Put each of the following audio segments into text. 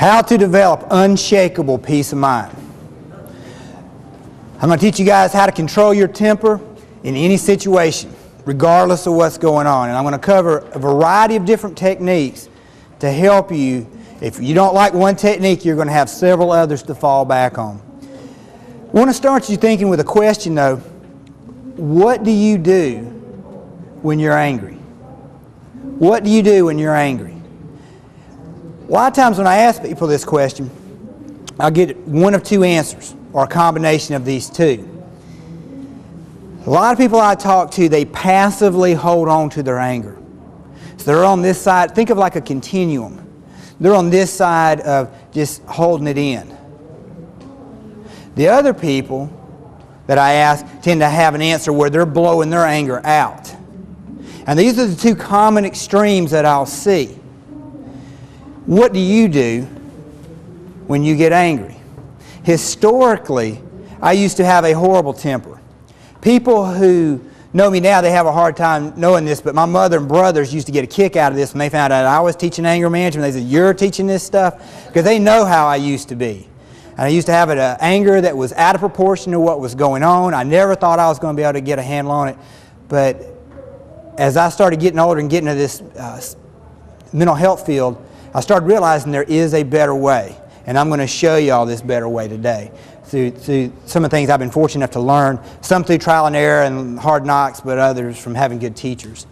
How to develop unshakable peace of mind. I'm going to teach you guys how to control your temper in any situation, regardless of what's going on. And I'm going to cover a variety of different techniques to help you. If you don't like one technique, you're going to have several others to fall back on. I want to start you thinking with a question, though. What do you do when you're angry? What do you do when you're angry? A lot of times when I ask people this question, I'll get one of two answers, or a combination of these two. A lot of people I talk to, they passively hold on to their anger. So they're on this side, think of like a continuum. They're on this side of just holding it in. The other people that I ask tend to have an answer where they're blowing their anger out. And these are the two common extremes that I'll see. What do you do when you get angry? Historically, I used to have a horrible temper. People who know me now, they have a hard time knowing this, but my mother and brothers used to get a kick out of this when they found out I was teaching anger management. They said, "You're teaching this stuff?" Because they know how I used to be. And I used to have an anger that was out of proportion to what was going on. I never thought I was going to be able to get a handle on it. But as I started getting older and getting into this mental health field, I started realizing there is a better way. And I'm going to show you all this better way today through some of the things I've been fortunate enough to learn. Some through trial and error and hard knocks, but others from having good teachers.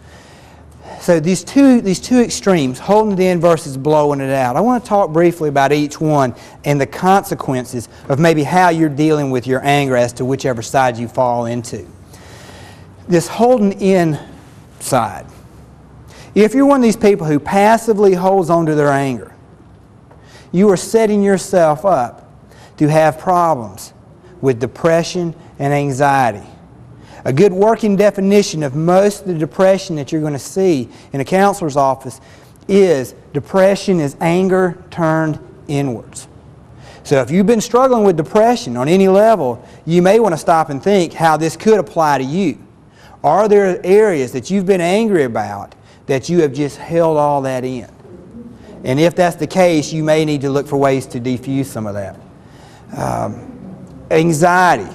So these two extremes, holding it in versus blowing it out. I want to talk briefly about each one and the consequences of maybe how you're dealing with your anger as to whichever side you fall into. This holding in side. If you're one of these people who passively holds on to their anger, you are setting yourself up to have problems with depression and anxiety. A good working definition of most of the depression that you're going to see in a counselor's office is depression is anger turned inwards. So if you've been struggling with depression on any level, you may want to stop and think how this could apply to you. Are there areas that you've been angry about that you have just held all that in? And if that's the case, you may need to look for ways to defuse some of that. Anxiety.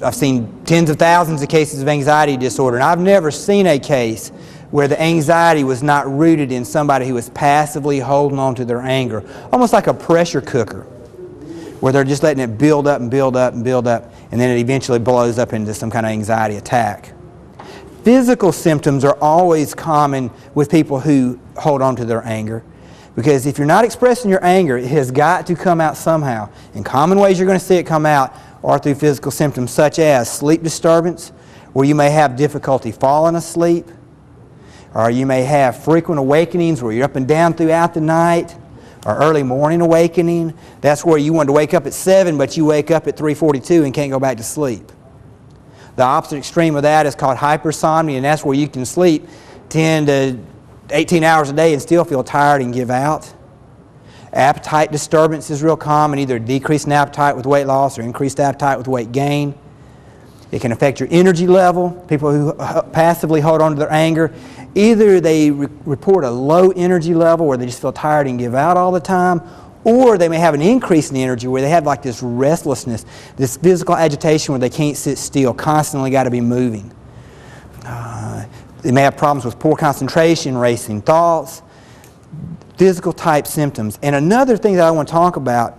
I've seen tens of thousands of cases of anxiety disorder, and I've never seen a case where the anxiety was not rooted in somebody who was passively holding on to their anger, almost like a pressure cooker, where they're just letting it build up and build up and build up, and then it eventually blows up into some kind of anxiety attack. Physical symptoms are always common with people who hold on to their anger, because if you're not expressing your anger, it has got to come out somehow. And common ways you're going to see it come out are through physical symptoms such as sleep disturbance, where you may have difficulty falling asleep, or you may have frequent awakenings where you're up and down throughout the night, or early morning awakening. That's where you want to wake up at 7, but you wake up at 3:42 and can't go back to sleep. The opposite extreme of that is called hypersomnia, and that's where you can sleep 10 to 18 hours a day and still feel tired and give out. Appetite disturbance is real common, either decreased in appetite with weight loss or increased appetite with weight gain. It can affect your energy level. People who passively hold on to their anger, either they report a low energy level where they just feel tired and give out all the time, or they may have an increase in the energy where they have like this restlessness, this physical agitation where they can't sit still, constantly got to be moving. They may have problems with poor concentration, racing thoughts, physical type symptoms. And another thing that I want to talk about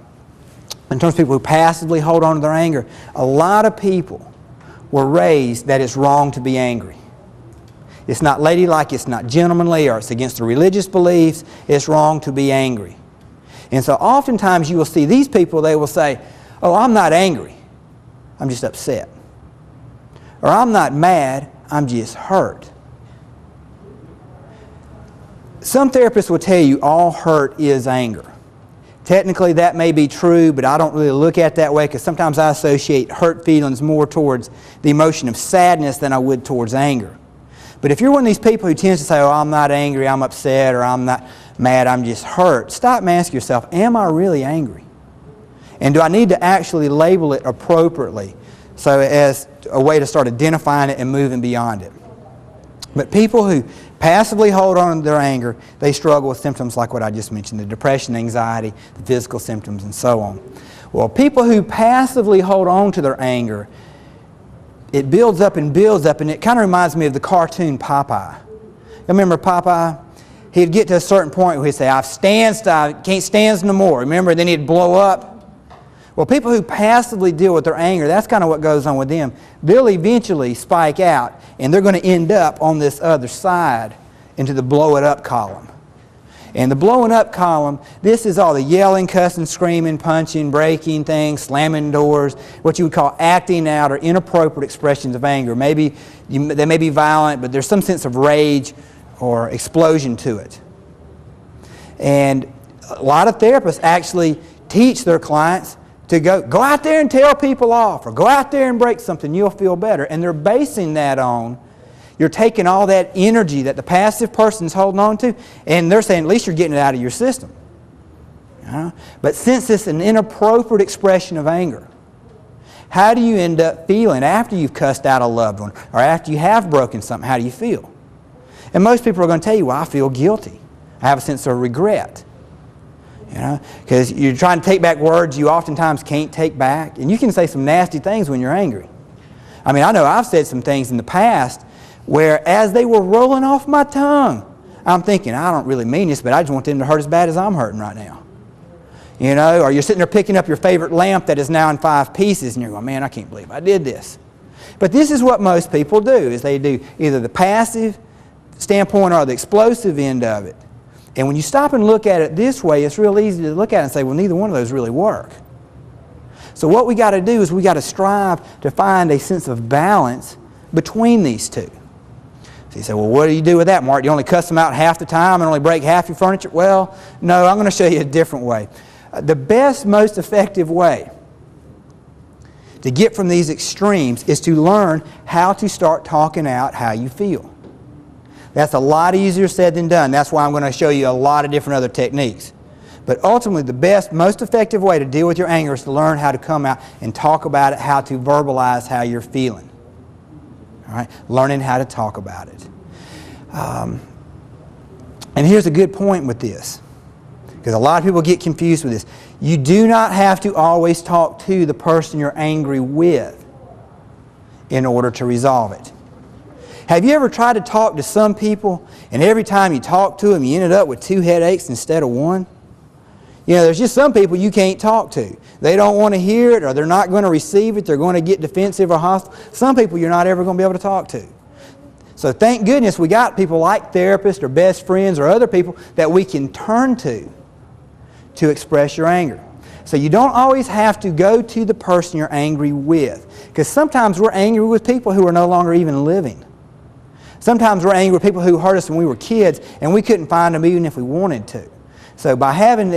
in terms of people who passively hold on to their anger, a lot of people were raised that it's wrong to be angry. It's not ladylike, it's not gentlemanly, or it's against the religious beliefs. It's wrong to be angry. And so oftentimes you will see these people, they will say, "Oh, I'm not angry, I'm just upset." Or, "I'm not mad, I'm just hurt." Some therapists will tell you all hurt is anger. Technically that may be true, but I don't really look at it that way, because sometimes I associate hurt feelings more towards the emotion of sadness than I would towards anger. But if you're one of these people who tends to say, "Oh, I'm not angry, I'm upset," or "I'm not mad, I'm just hurt," stop and ask yourself, am I really angry? And do I need to actually label it appropriately so as a way to start identifying it and moving beyond it? But people who passively hold on to their anger, they struggle with symptoms like what I just mentioned, the depression, anxiety, the physical symptoms, and so on. Well, people who passively hold on to their anger, it builds up, and it kind of reminds me of the cartoon Popeye. You remember Popeye? He'd get to a certain point where he'd say, I can't stand no more. Remember, then he'd blow up. Well, people who passively deal with their anger, that's kind of what goes on with them. They'll eventually spike out, and they're going to end up on this other side into the blow it up column. And the blowing up column, this is all the yelling, cussing, screaming, punching, breaking things, slamming doors, what you would call acting out or inappropriate expressions of anger. Maybe they may be violent, but there's some sense of rage or explosion to it. And a lot of therapists actually teach their clients to go out there and tell people off, or go out there and break something, you'll feel better. And they're basing that on, you're taking all that energy that the passive person's holding on to, and they're saying at least you're getting it out of your system. But since it's an inappropriate expression of anger, how do you end up feeling after you've cussed out a loved one, or after you have broken something? How do you feel? And most people are going to tell you, well, I feel guilty. I have a sense of regret. Because you're trying to take back words you oftentimes can't take back. And you can say some nasty things when you're angry. I mean, I know I've said some things in the past where as they were rolling off my tongue, I'm thinking, I don't really mean this, but I just want them to hurt as bad as I'm hurting right now. Or you're sitting there picking up your favorite lamp that is now in 5 pieces, and you're going, man, I can't believe I did this. But this is what most people do, is they do either the passive standpoint or the explosive end of it. And when you stop and look at it this way, it's real easy to look at it and say, well, neither one of those really work. So what we got to do is we got to strive to find a sense of balance between these two. So you say, well, what do you do with that, Mark? Do you only cuss them out half the time and only break half your furniture? Well, no, I'm going to show you a different way. The best, most effective way to get from these extremes is to learn how to start talking out how you feel. That's a lot easier said than done. That's why I'm going to show you a lot of different other techniques. But ultimately, the best, most effective way to deal with your anger is to learn how to come out and talk about it, how to verbalize how you're feeling. All right? Learning how to talk about it. And here's a good point with this, because a lot of people get confused with this. You do not have to always talk to the person you're angry with in order to resolve it. Have you ever tried to talk to some people, and every time you talk to them, you ended up with 2 headaches instead of 1? There's just some people you can't talk to. They don't want to hear it, or they're not going to receive it. They're going to get defensive or hostile. Some people you're not ever going to be able to talk to. So thank goodness we got people like therapists or best friends or other people that we can turn to express your anger. So you don't always have to go to the person you're angry with, because sometimes we're angry with people who are no longer even living. Sometimes we're angry with people who hurt us when we were kids, and we couldn't find them even if we wanted to. So by having